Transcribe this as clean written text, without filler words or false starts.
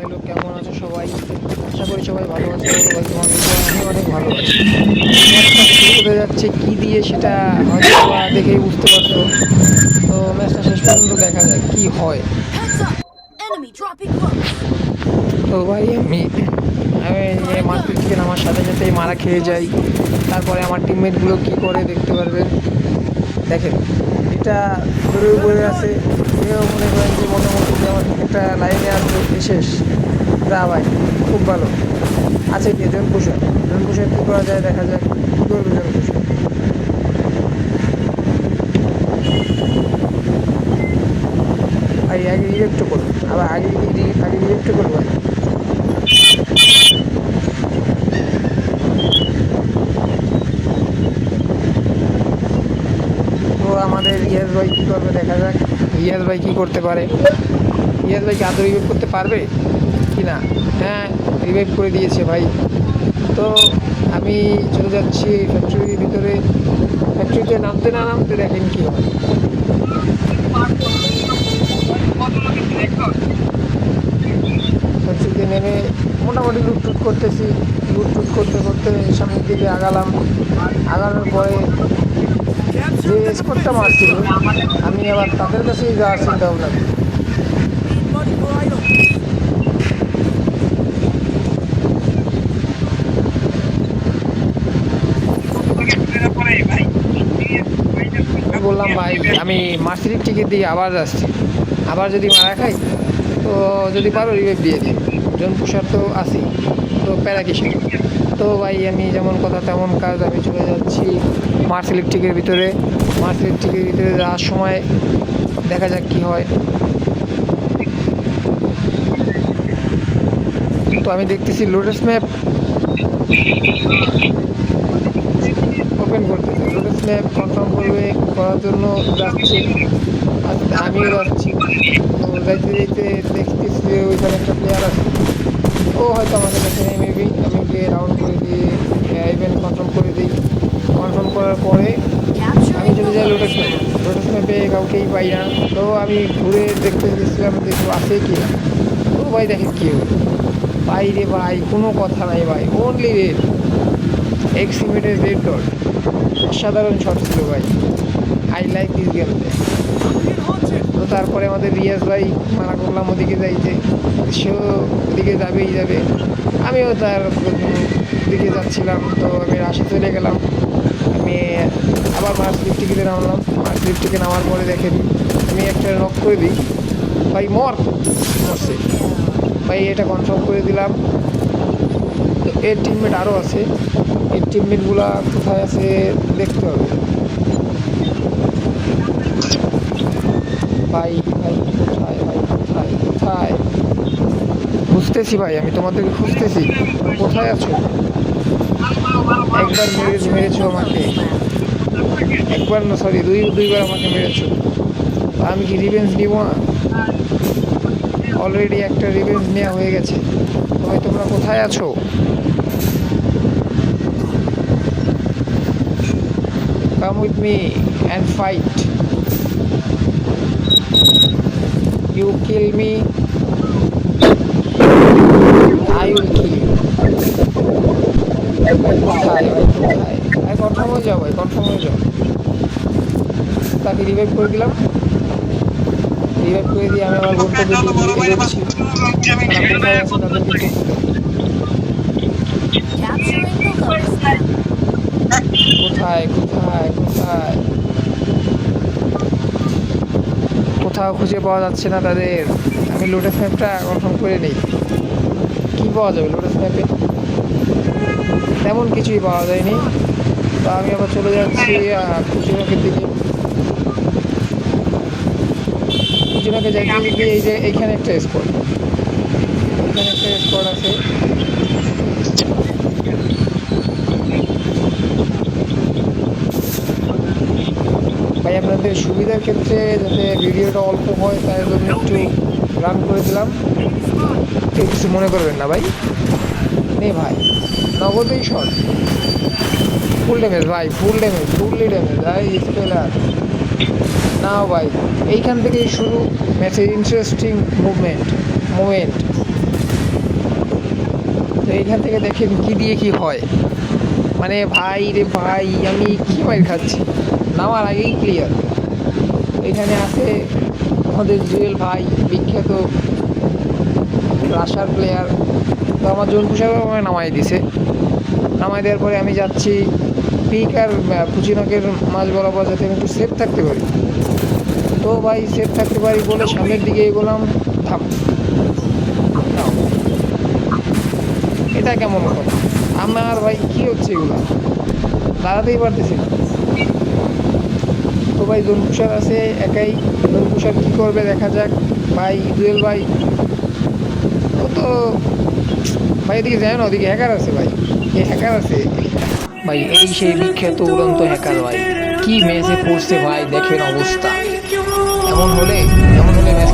Hello, কেমন আছো সবাই? আশা করি সবাই ভালো আছো। ভাই তোমাদের আমি অনেক ভালো আছি। ম্যাচটা শুরু হতে যাচ্ছে কি দিয়ে সেটা হয়তো বা দেখেই বুঝতে পারছো। তো ম্যাচটা শেষ পর্যন্ত দেখা যাক কি হয়। তো ভাই আমি আমি মার্কেট থেকে নামার সাথে সাথেই মারা খেয়ে যাই। তারপরে আমার টিমমেটগুলো কি করে দেখতে পারবেন। দেখেন, এটা ধরে উপরে আছে। এও মনে করেন যে মোটামুটি যে আমার একটা লাইনে আসবে শেষ। যা ভাই, খুব ভালো আছে। কি জন পুষার কী করা যায় দেখা যাক। কী করবে জন পুষার? ভাই আগে রিজেক্ট করবো, আবার আগে রিজেক্ট করবো ভাই। তো আমাদের ইয়াস ভাই কী করবে দেখা যাক। ইয়াস ভাই কী করতে পারে? ইয়াস ভাই কি আদৌ রিভাইভ করতে পারবে কি না? হ্যাঁ, রিভাইভ করে দিয়েছে ভাই। তো আমি চলে যাচ্ছি ফ্যাক্টরির ভিতরে। ফ্যাক্টরিতে নামতে না নামতে দেখেন কী হয়। ফ্যাক্টরিতে নেমে মোটামুটি লুটটুট করতেছি। লুটটুট করতে করতে সামনের দিকে আগানোর পরে যে স্কোরটা মারছিল আমি আবার তাদের কাছেই যাওয়ার চিন্তা ভাবনা করি। বললাম ভাই আমি মার্সিডিজ টিকিট দিয়ে আবার যাচ্ছি। আবার যদি মারা খাই তো যদি পারো রিভাইভ দিয়ে দিই। জন পুষার তো আছি, তো প্যারা কিসের। তো ভাই আমি যেমন কথা তেমন কাজ, আমি চলে যাচ্ছি মার্স ইলেকট্রিকের ভিতরে। মার্স ইলেকট্রিকের ভিতরে যাওয়ার সময় দেখা যাক কী হয়। তো আমি দেখতেছি লোটাস ম্যাপ ওপেন করতেছে। লোটাস ম্যাপ কনফার্ম করার জন্য যাচ্ছি। আমিও যাচ্ছি। তো যাইতে যাইতে দেখতেছি যে ওইখানে একটা প্লেয়ার আছে। ও হয়তো আমাকে দেখে নেই মেবি। আমি গিয়ে রাউন্ড করে দিয়ে ইভেন্ট কনফার্ম করে দিই। কনফার্ম করার পরে আমি চলে যাই লোটাস ম্যাপে। লোটাস ম্যাপে কাউকেই পাই না। তো আমি ঘুরে দেখতে গেছিলাম দেখবো আছে কি না। তো ভাই দেখেন কী হলো ভাই রে ভাই, কোনো কথা নাই ভাই, অনলি রেড এক্সিমেটেড রেড ডট। অসাধারণ শট ছিল ভাই। I like this game. তো তারপরে আমাদের রিয়াজ ভাই মানা করলাম ওদিকে যাইতে। সেও ওদিকে যাবে। আমিও তার দিকে যাচ্ছিলাম। তো আমি রাশে চলে গেলাম। আমি আবার মার্সলিপ টিকিটে নামলাম। মার্সলিপ টিকিটে নামার পরে দেখেন আমি একটা নক করে দিই। ভাই মরছে ভাই, এটা কনফার্ম করে দিলাম। তো এর টিমমেট আরও আছে। এর টিমমেটগুলা কোথায় আছে দেখতে হবে। ভাই ভাই কোথায়, ভাই কোথায় খুঁজতেছি ভাই, আমি তোমাদেরকে খুঁজতেছি। কোথায় আছো? একবার মেরেছো আমাকে, একবার না সরি দুইবার আমাকে মেরেছো। আমি কি রিভেঞ্জ নিব না? অলরেডি একটা রিভেঞ্জ নেওয়া হয়ে গেছে। ভাই তোমরা কোথায় আছো? Come with me and fight. You kill me, I will kill you. কোথায় ভাই কনফার্ম হয়ে যাও ভাই, কনফার্ম হয়ে যাও। তাকে রিভাইভ করে দিলাম। রিভাইভ করে দিয়ে আমি আমার গন্তব্যে এগোচ্ছি। তারা কোথায় আছে তাদেরকে খুঁজতে। কোথাও খুঁজে পাওয়া যাচ্ছে না তাদের। আমি লোটাস ম্যাপটা কনফার্ম করে নিই। কী পাওয়া যাবে লোটাস ম্যাপে? তেমন কিছুই পাওয়া যায়নি। তো আমি আবার চলে যাচ্ছি কুচিনাকের দিকে। কুচিনাকে যাইতে দিকে এই যে এইখানে একটা স্পট আছে। ভাই আপনাদের সুবিধার ক্ষেত্রে যাতে ভিডিওটা অল্প হয় তার জন্য একটু রান করে দিলাম। কেউ কিছু মনে করবেন না ভাই। নে ভাই, নগদেই শট, ফুল ড্যামেজ ভাই, ফুললি ড্যামেজ ভাই। স্পেলার নাও ভাই। এইখান থেকেই শুরু ম্যাচের ইন্টারেস্টিং মুভমেন্ট। এইখান থেকে দেখেন কি দিয়ে কি হয়, মানে ভাই রে ভাই আমি কি মাইর খাচ্ছি, নামার আগেই ক্লিয়ার। এখানে আছে আমাদের জুয়েল ভাই, বিখ্যাত রাশার প্লেয়ার। তো আমার জোনপুর সাহেব আমায় নামাই দিছে, নামাই দেওয়ার পরে আমি যাচ্ছি পিক আর পুচিনকের মাঝ বরাবর, যাতে আমি একটু সেফ থাকতে পারি। তো ভাই সেফ থাকতে পারি বলে সামনের দিকে এগোলাম। থাম, নাও। এটা কেমন কথা? আমার ভাই কি হচ্ছে এগুলো, দাঁড়াতেই পারতেছি না। তো ভাই জোনপুষার আছে একাই, জোনপুষার কী করবে দেখা যাক। ভাই জুয়েল ভাই ও তো ভাই এদিকে যায় না, ওদিকে হ্যাকার আছে ভাই, এই হ্যাকার আছে ভাই, এই সেই বিখ্যাত উড়ন্ত হ্যাকার ভাই। কি ম্যাচে পড়ছে ভাই, দেখেন অবস্থা। এমন হলে ম্যাচ